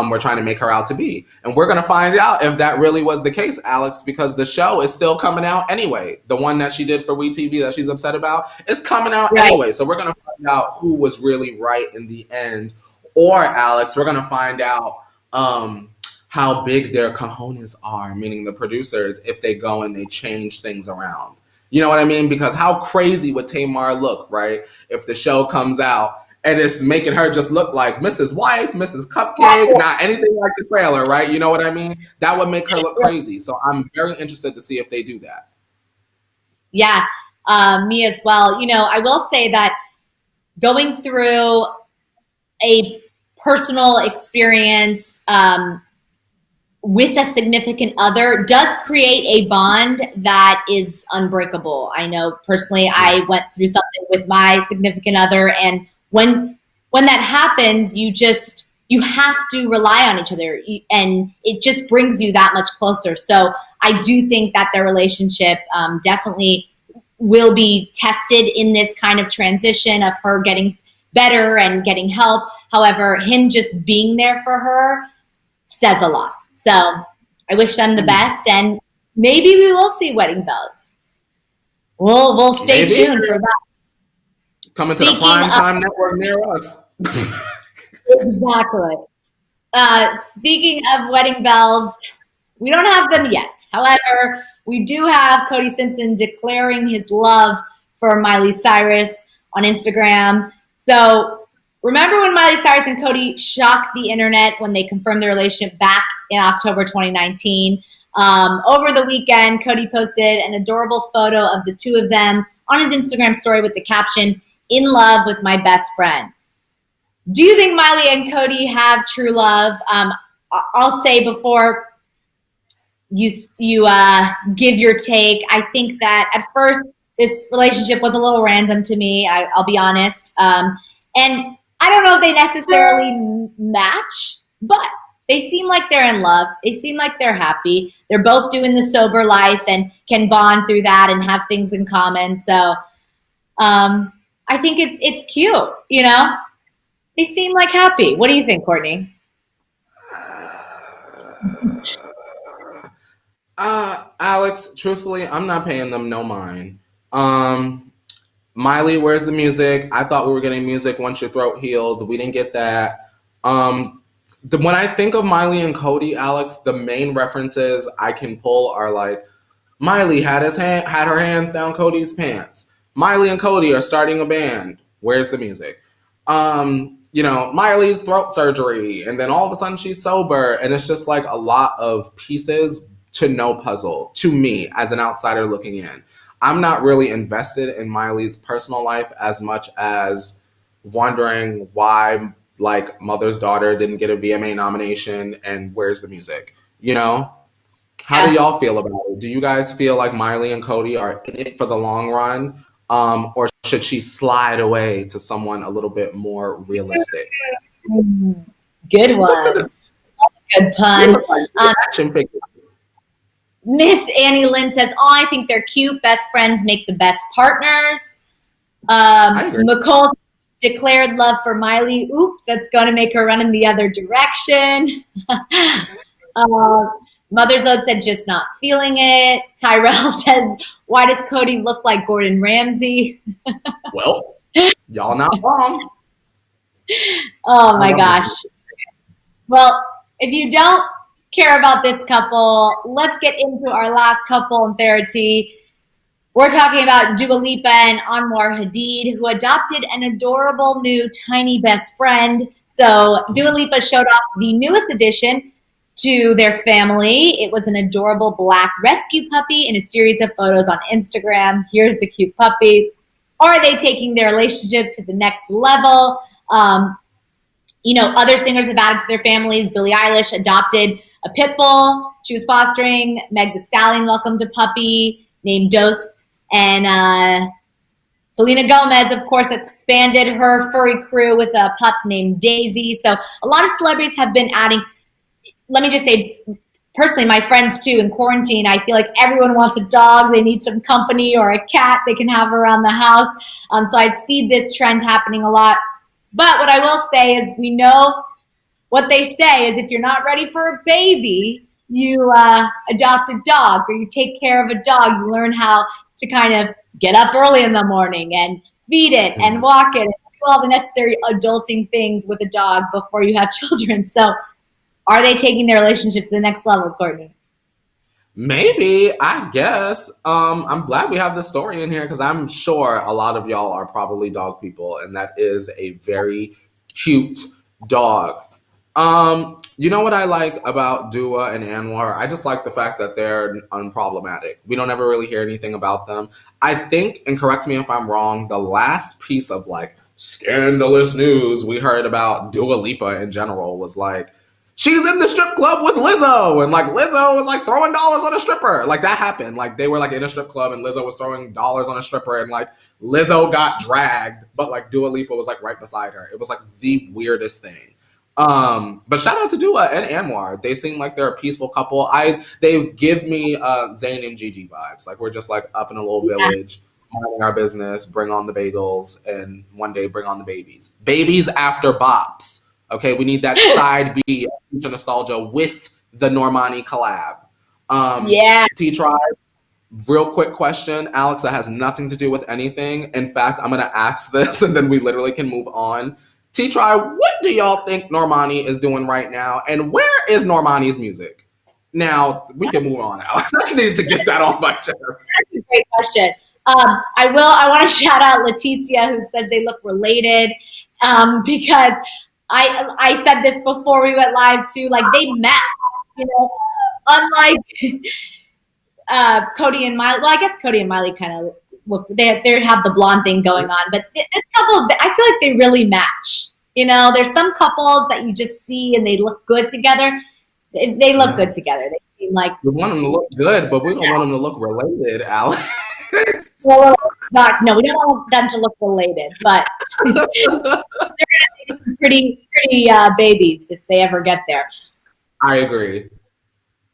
we're trying to make her out to be. And we're going to find out if that really was the case, Alex, because the show is still coming out anyway. The one that she did for WeTV that she's upset about is coming out anyway. So we're going to find out who was really right in the end. Or, Alex, we're going to find out how big their cojones are, meaning the producers, if they go and they change things around. You know what I mean? Because how crazy would Tamar look, right? If the show comes out and it's making her just look like Mrs. Wife, Mrs. Cupcake, not anything like the trailer, right? You know what I mean? That would make her look crazy. So I'm very interested to see if they do that. Yeah, me as well. I will say that going through a personal experience with a significant other does create a bond that is unbreakable. I know personally I went through something with my significant other, and when that happens, you have to rely on each other, and it just brings you that much closer. So I do think that their relationship definitely will be tested in this kind of transition of her getting better and getting help. However, him just being there for her says a lot. So I wish them the best, and maybe we will see wedding bells. We'll stay tuned for that. Coming to the prime time network near us. Exactly. Speaking of wedding bells, we don't have them yet. However, we do have Cody Simpson declaring his love for Miley Cyrus on Instagram. So remember when Miley Cyrus and Cody shocked the internet when they confirmed their relationship back in October 2019? Over the weekend, Cody posted an adorable photo of the two of them on his Instagram story with the caption, "In love with my best friend." Do you think Miley and Cody have true love? I'll say before you give your take, I think that at first this relationship was a little random to me. I'll be honest. And I don't know if they necessarily match, but they seem like they're in love. They seem like they're happy. They're both doing the sober life and can bond through that and have things in common. So I think it's cute, you know? They seem like happy. What do you think, Courtney? Alex, truthfully, I'm not paying them no mind. Um, Miley, where's the music? I thought we were getting music once your throat healed. We didn't get that. When I think of Miley and Cody, Alex, the main references I can pull are like Miley had her hands down Cody's pants. Miley and Cody are starting a band. Where's the music? Miley's throat surgery, and then all of a sudden she's sober, and it's just like a lot of pieces to no puzzle to me as an outsider looking in. I'm not really invested in Miley's personal life as much as wondering why like Mother's Daughter didn't get a VMA nomination and where's the music, you know? How do Yeah. y'all feel about it? Do you guys feel like Miley and Cody are in it for the long run? Or should she slide away to someone a little bit more realistic? Good Look at one. them. Good They pun. look like two Um, action figures. Miss Annie Lynn says, "Oh, I think they're cute. Best friends make the best partners." I agree. McCall declared love for Miley. Oop, that's going to make her run in the other direction. uh, Mother's Ode said, "Just not feeling it." Tyrell says, "Why does Cody look like Gordon Ramsay?" Well, y'all not wrong. Oh I my love gosh. this. Well, if you don't care about this couple, let's get into our last couple in Thera-Tea. We're talking about Dua Lipa and Anwar Hadid, who adopted an adorable new tiny best friend. So Dua Lipa showed off the newest addition to their family. It was an adorable black rescue puppy in a series of photos on Instagram. Here's the cute puppy. Are they taking their relationship to the next level? Other singers have added to their families. Billie Eilish adopted a pit bull she was fostering. Meg Thee Stallion welcomed a puppy named Dose. And Selena Gomez, of course, expanded her furry crew with a pup named Daisy. So a lot of celebrities have been adding. Let me just say, personally, my friends too, in quarantine, I feel like everyone wants a dog. They need some company or a cat they can have around the house. So I've seen this trend happening a lot. But what I will say is we know what they say is if you're not ready for a baby, you adopt a dog or you take care of a dog. You learn how to kind of get up early in the morning and feed it and walk it and do all the necessary adulting things with a dog before you have children. So are they taking their relationship to the next level, Courtney? Maybe, I guess. I'm glad we have this story in here because I'm sure a lot of y'all are probably dog people, and that is a very cute dog. You know what I like about Dua and Anwar? I just like the fact that they're unproblematic. We don't ever really hear anything about them. I think, and correct me if I'm wrong, the last piece of like scandalous news we heard about Dua Lipa in general was like, she's in the strip club with Lizzo, and like Lizzo was like throwing dollars on a stripper. Like that happened. Like they were like in a strip club and Lizzo was throwing dollars on a stripper, and like Lizzo got dragged, but like Dua Lipa was like right beside her. It was like the weirdest thing. But shout out to Dua and Anwar. They seem like they're a peaceful couple. They give me Zayn and Gigi vibes. Like we're just like up in a little village, minding our business, bring on the bagels, and one day bring on the babies. Babies after bops. Okay, we need that side B of future nostalgia with the Normani collab. Yeah. T-Tribe, real quick question, Alex, that has nothing to do with anything. In fact, I'm gonna ask this and then we literally can move on. T-Tribe, what do y'all think Normani is doing right now? And where is Normani's music? Now, we can move on, Alex. I just needed to get that off my chest. That's a great question. I want to shout out Leticia, who says they look related, because I said this before we went live too. Like they match, unlike Cody and Miley. Well, I guess Cody and Miley kind of look. They have the blonde thing going on, but this couple, I feel like they really match. There's some couples that you just see and they look good together. They look good together. They seem like we want them to look good, but we don't want them to look related, Alex. Well, no, we don't want them to look related, but they're going to make some pretty babies if they ever get there. I agree.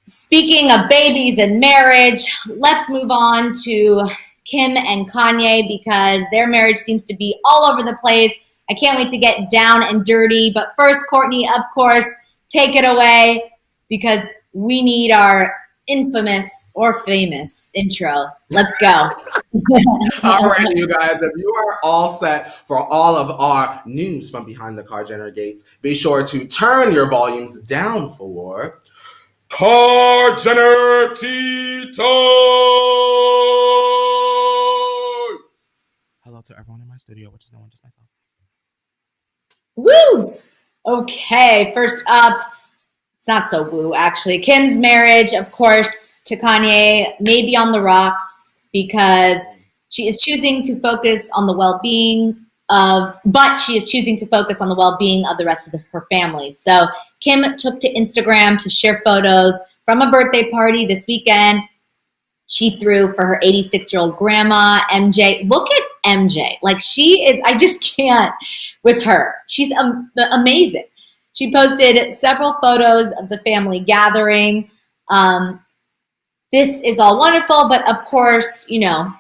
Speaking of babies and marriage, let's move on to Kim and Kanye because their marriage seems to be all over the place. I can't wait to get down and dirty. But first, Courtney, of course, take it away because we need our infamous or famous intro. Let's go. All right, you guys, if you are all set for all of our news from behind the car Jenner gates, be sure to turn your volumes down for Car Jenner Tea Time. Hello to everyone in my studio, which is no one, just myself. Woo! Okay, first up, it's not so woo, actually. Kim's marriage, of course, to Kanye may be on the rocks because she is choosing to focus on the well-being of the rest of her family. So Kim took to Instagram to share photos from a birthday party this weekend. She threw for her 86-year-old grandma, MJ. Look at MJ. Like, she is, I just can't with her. She's amazing. She posted several photos of the family gathering. This is all wonderful, but of course, you know,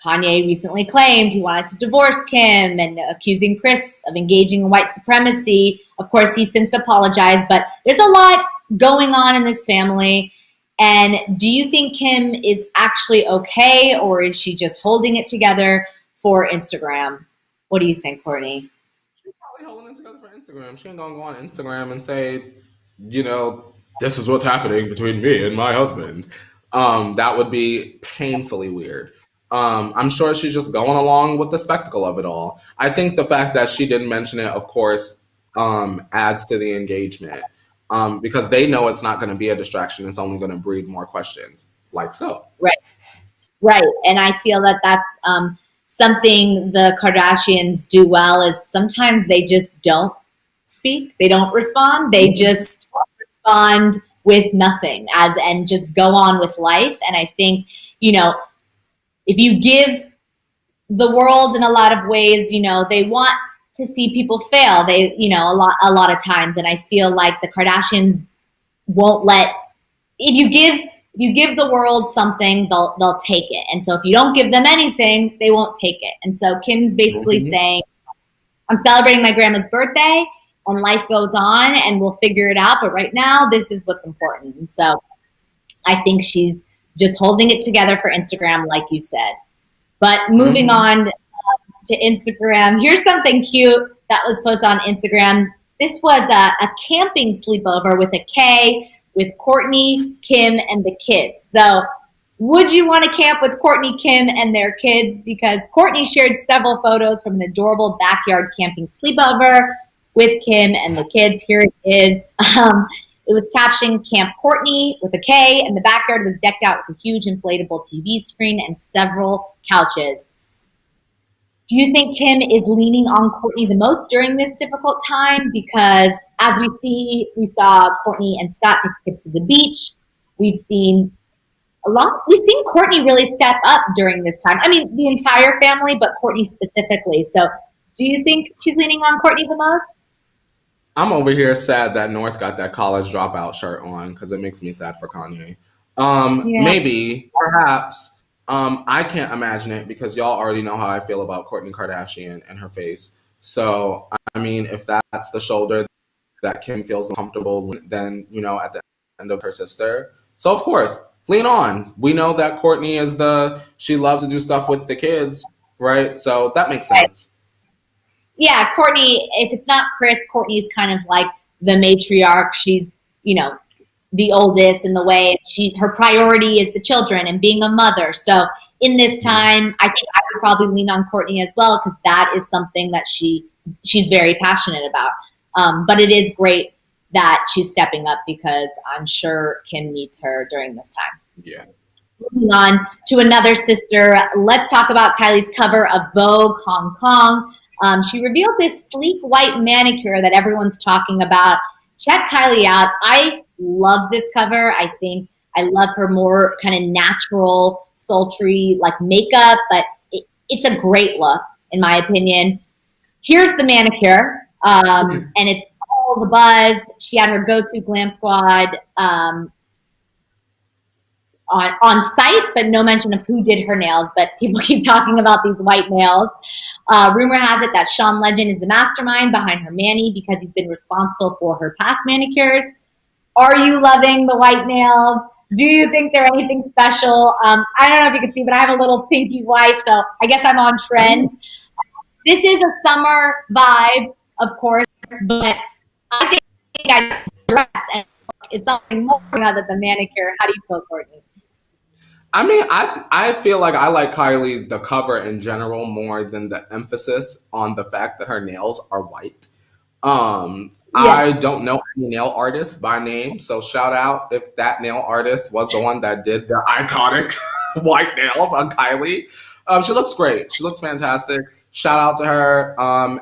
Kanye recently claimed he wanted to divorce Kim and accusing Chris of engaging in white supremacy. Of course, he's since apologized, but there's a lot going on in this family. And do you think Kim is actually okay, or is she just holding it together for Instagram? What do you think, Courtney? She's probably holding it together for Instagram. She ain't gonna go on Instagram and say, you know, this is what's happening between me and my husband. That would be painfully weird. I'm sure she's just going along with the spectacle of it all. I think the fact that she didn't mention it, of course, adds to the engagement. Because they know it's not going to be a distraction. It's only going to breed more questions, like so. Right. And I feel that that's something the Kardashians do well is sometimes they just don't speak. They don't respond. They just respond with nothing and just go on with life. And I think, you know, if you give the world in a lot of ways, you know, they want to see people fail. They, you know, a lot of times. And I feel like the Kardashians won't let, if you give the world something, they'll take it. And so if you don't give them anything, they won't take it. And so Kim's basically saying, I'm celebrating my grandma's birthday and life goes on and we'll figure it out. But right now, this is what's important. And so I think she's just holding it together for Instagram, like you said. But moving on to Instagram, here's something cute that was posted on Instagram. This was a camping sleepover with a K with Courtney, Kim, and the kids. So would you want to camp with Courtney, Kim, and their kids? Because Courtney shared several photos from an adorable backyard camping sleepover with Kim and the kids. Here it is. It was captioned Camp Courtney with a K, and the backyard was decked out with a huge inflatable TV screen and several couches. Do you think Kim is leaning on Courtney the most during this difficult time? Because as we saw Courtney and Scott take kids to the beach. We've seen Courtney really step up during this time. I mean, the entire family, but Courtney specifically. So do you think she's leaning on Courtney the most? I'm over here sad that North got that college dropout shirt on because it makes me sad for Kanye. Maybe, perhaps. I can't imagine it because y'all already know how I feel about Kourtney Kardashian and her face. So, I mean, if that's the shoulder that Kim feels comfortable, then, you know, at the end of her sister. So, of course, lean on. We know that Kourtney she loves to do stuff with the kids, right? So that makes sense. Yeah, Courtney, if it's not Chris, Courtney's kind of like the matriarch. She's, you know, the oldest in the way. Her priority is the children and being a mother. So in this time, I think I would probably lean on Courtney as well because that is something that she's very passionate about. But it is great that she's stepping up because I'm sure Kim needs her during this time. Yeah. Moving on to another sister, let's talk about Kylie's cover of Vogue Hong Kong. She revealed this sleek white manicure that everyone's talking about. Check Kylie out. I love this cover. I think I love her more kind of natural, sultry like makeup, but it's a great look in my opinion. Here's the manicure, and it's all the buzz. She had her go-to glam squad on site, but no mention of who did her nails. But people keep talking about these white nails. Rumor has it that Sean Legend is the mastermind behind her mani because he's been responsible for her past manicures. Are you loving the white nails? Do you think they're anything special? I don't know if you can see, but I have a little pinky white, so I guess I'm on trend. This is a summer vibe, of course, but I think I dress and is something more other than manicure. How do you feel, Courtney? I mean, I feel like I like Kylie the cover in general more than the emphasis on the fact that her nails are white. Yeah. I don't know any nail artist by name, so shout out if that nail artist was the one that did the iconic white nails on Kylie. She looks great. She looks fantastic. Shout out to her.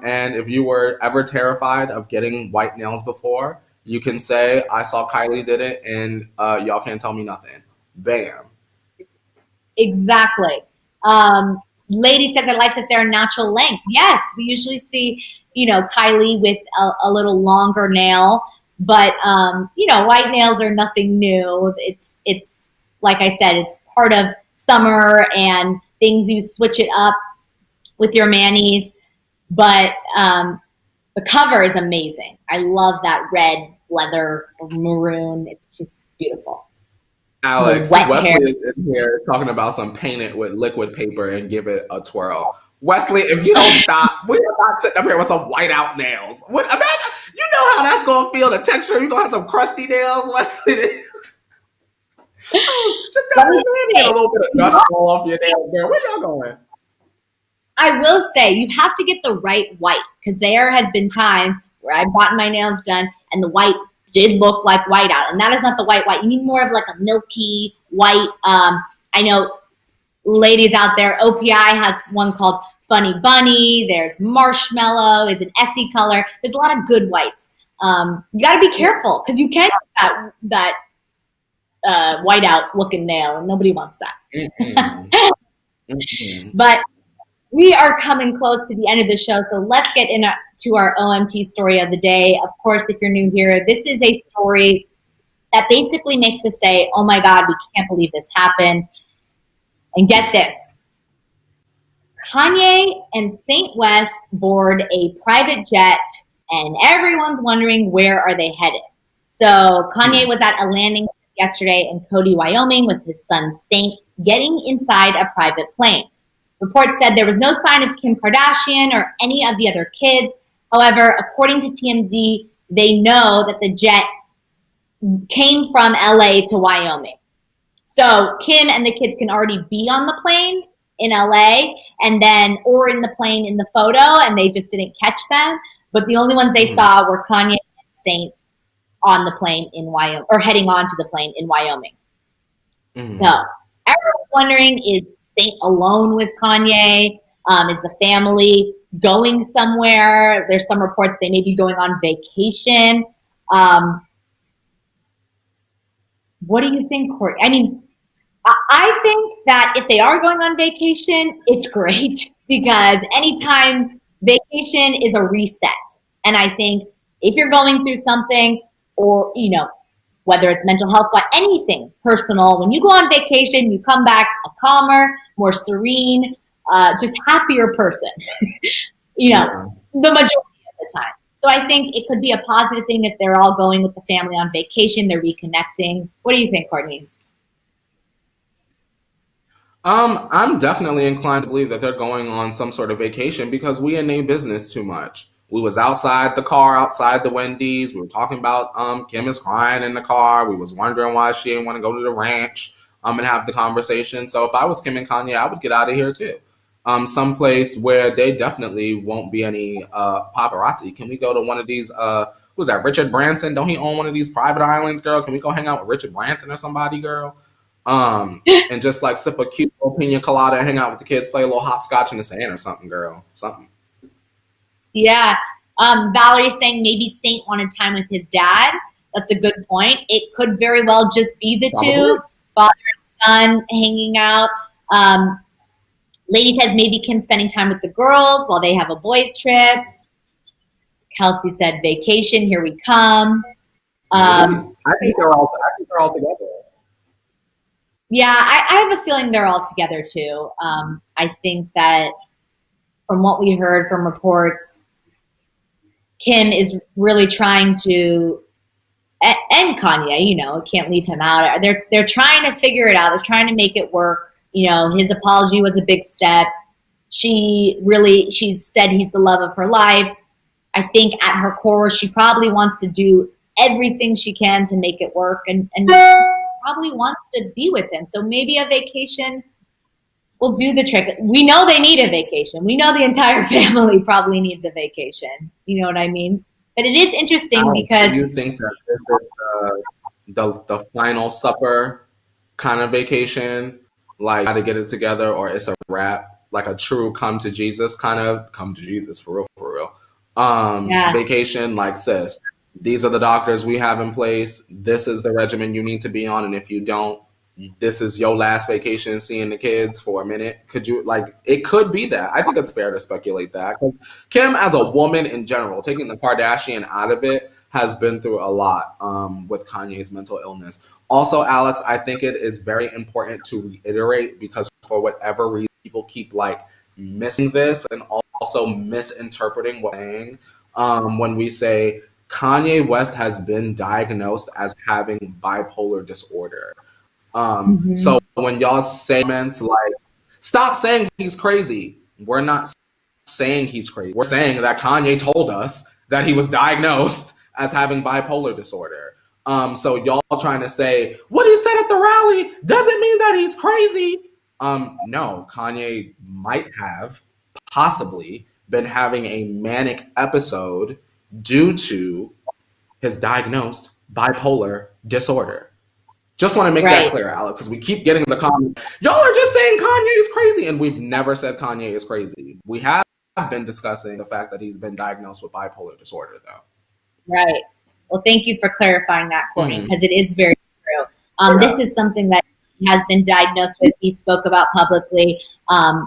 And if you were ever terrified of getting white nails before, you can say I saw Kylie did it, and y'all can't tell me nothing. Bam. Exactly. Lady says, I like that they're natural length. Yes, we usually see, Kylie with a little longer nail, but, white nails are nothing new. It's like I said, it's part of summer and things you switch it up with your manis, but the cover is amazing. I love that red leather or maroon. It's just beautiful. The Alex, wet hair. Wesley is in here talking about some paint it with liquid paper and give it a twirl. Wesley, if you don't stop, we are not sitting up here with some white out nails. What? Imagine, you know how that's going to feel, the texture. You're going to have some crusty nails, Wesley. Just got Let me a say, little bit of dust fall off your nails, girl. Where y'all going? I will say you have to get the right white because there has been times where I've gotten my nails done and the white did look like white out, and that is not the white. You need more of like a milky white. I know ladies out there, OPI has one called Funny Bunny. There's Marshmallow is an Essie color. There's a lot of good whites. You got to be careful because you can get that white out looking nail, and nobody wants that. Mm-hmm. Mm-hmm. But we are coming close to the end of the show, so let's get into our OMT story of the day. Of course, if you're new here, this is a story that basically makes us say, oh my God, we can't believe this happened. And get this, Kanye and Saint West board a private jet, and everyone's wondering where are they headed. So Kanye was at a landing yesterday in Cody, Wyoming with his son Saint, getting inside a private plane. Reports said there was no sign of Kim Kardashian or any of the other kids. However, according to TMZ, they know that the jet came from LA to Wyoming. So Kim and the kids can already be on the plane in LA and then, or in the plane in the photo, and they just didn't catch them. But the only ones they saw were Kanye and Saint on the plane in Wyoming, or heading onto the plane in Wyoming. So everyone's wondering, is Saint alone with Kanye? Is the family going somewhere? There's some reports they may be going on vacation. What do you think, Courtney? I mean, I think that if they are going on vacation, it's great because anytime vacation is a reset. And I think if you're going through something or, whether it's mental health, but anything personal, when you go on vacation, you come back a calmer, more serene, just happier person, the majority of the time. So I think it could be a positive thing if they're all going with the family on vacation, they're reconnecting. What do you think, Courtney? I'm definitely inclined to believe that they're going on some sort of vacation because we in their business too much. We was outside the car, outside the Wendy's. We were talking about Kim is crying in the car. We was wondering why she didn't want to go to the ranch and have the conversation. So if I was Kim and Kanye, I would get out of here too. Someplace where they definitely won't be any paparazzi. Can we go to one of these? Who's that? Richard Branson? Don't he own one of these private islands, girl? Can we go hang out with Richard Branson or somebody, girl? And just like sip a cute little pina colada and hang out with the kids, play a little hopscotch in the sand or something, girl. Something. Yeah. Valerie's saying maybe Saint wanted time with his dad. That's a good point. It could very well just be the Probably. two, father and son hanging out. Lady says maybe Kim spending time with the girls while they have a boys trip. Kelsey said vacation, here we come. Maybe. I think they're all together. Yeah, I have a feeling they're all together too. I think that from what we heard from reports, Kim is really trying to, and Kanye, you know, can't leave him out. They're trying to figure it out. They're trying to make it work. You know, his apology was a big step. She said he's the love of her life. I think at her core, she probably wants to do everything she can to make it work and probably wants to be with him. So maybe a vacation will do the trick. We know they need a vacation. We know the entire family probably needs a vacation. You know what I mean? But it is interesting because... Do you think that this is the final supper kind of vacation? Like, how to get it together, or it's a wrap? Like a true come to Jesus for real. Vacation, like, sis, these are the doctors we have in place. This is the regimen you need to be on. And if you don't, this is your last vacation seeing the kids for a minute. Could you, like, it could be that. I think it's fair to speculate that, because Kim, as a woman in general, taking the Kardashian out of it, has been through a lot with Kanye's mental illness. Also, Alex, I think it is very important to reiterate, because for whatever reason, people keep like missing this and also misinterpreting what we're saying when we say Kanye West has been diagnosed as having bipolar disorder. So when y'all say comments like, stop saying he's crazy, we're not saying he's crazy. We're saying that Kanye told us that he was diagnosed as having bipolar disorder. So y'all trying to say what he said at the rally doesn't mean that he's crazy. No, Kanye might have possibly been having a manic episode due to his diagnosed bipolar disorder. Just want to make that clear, Alex, because we keep getting the comment, y'all are just saying Kanye is crazy, and we've never said Kanye is crazy. We have been discussing the fact that he's been diagnosed with bipolar disorder, though. Right. Well, thank you for clarifying that, Courtney, because it is very true. This is something that he has been diagnosed with. He spoke about publicly.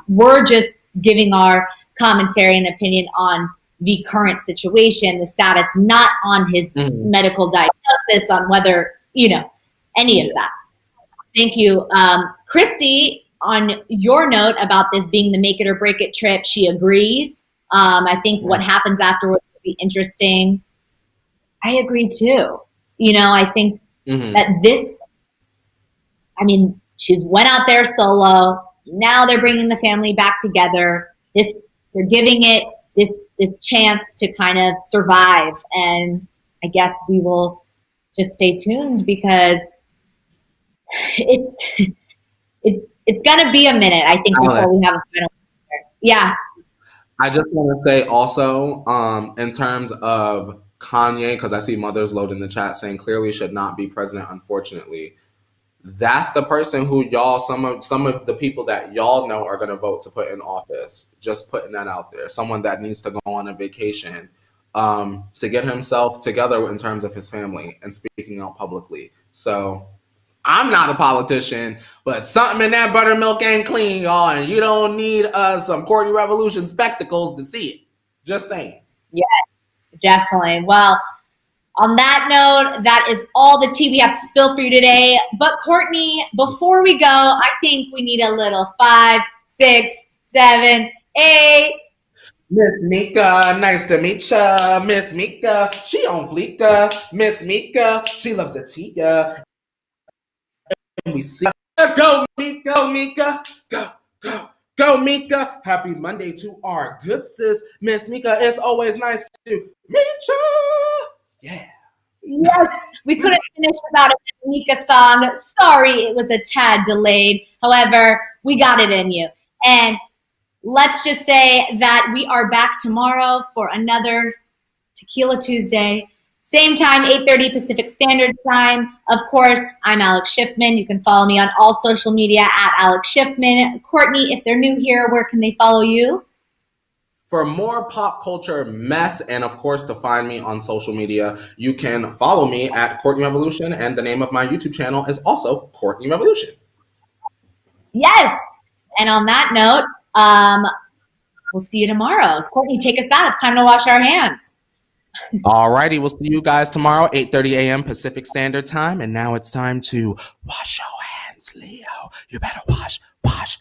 We're just giving our commentary and opinion on the current situation, the status, not on his medical diagnosis, on whether, you know, any of that. Thank you. Christy, on your note about this being the make it or break it trip, she agrees. I think what happens afterwards will be interesting. I agree too. You know, I think that she's went out there solo. Now they're bringing the family back together. They're giving it this chance to kind of survive. And I guess we will just stay tuned, because it's gonna be a minute, I think, before we have a final answer. Yeah. I just want to say also, in terms of Kanye, because I see Mother's Load in the chat saying clearly should not be president, unfortunately. That's the person who y'all, some of the people that y'all know are going to vote to put in office. Just putting that out there. Someone that needs to go on a vacation to get himself together in terms of his family and speaking out publicly. So I'm not a politician, but something in that buttermilk ain't clean, y'all, and you don't need some Courtney Revolution spectacles to see it. Just saying. Yes, definitely. Well, on that note, that is all the tea we have to spill for you today. But Courtney, before we go, I think we need a little 5, 6, 7, 8. Miss Mika, nice to meet ya. Miss Mika, she on fleeka. Miss Mika, she loves the tea. And we see go Mika, go Mika. Happy Monday to our good sis, Miss Mika. It's always nice to meet ya. Yeah. Yes, we couldn't finish without a Mika song. Sorry, it was a tad delayed. However, we got it in you. And let's just say that we are back tomorrow for another Tequila Tuesday. Same time, 8:30 Pacific Standard Time. Of course, I'm Alex Schiffman. You can follow me on all social media at Alex Schiffman. Courtney, if they're new here, where can they follow you? For more pop culture mess, and of course, to find me on social media, you can follow me at Courtney Revolution, and the name of my YouTube channel is also Courtney Revolution. Yes. And on that note, we'll see you tomorrow. Courtney, take us out. It's time to wash our hands. Alrighty, we'll see you guys tomorrow, 8:30 a.m. Pacific Standard Time. And now it's time to wash your hands, Leo. You better wash your hands.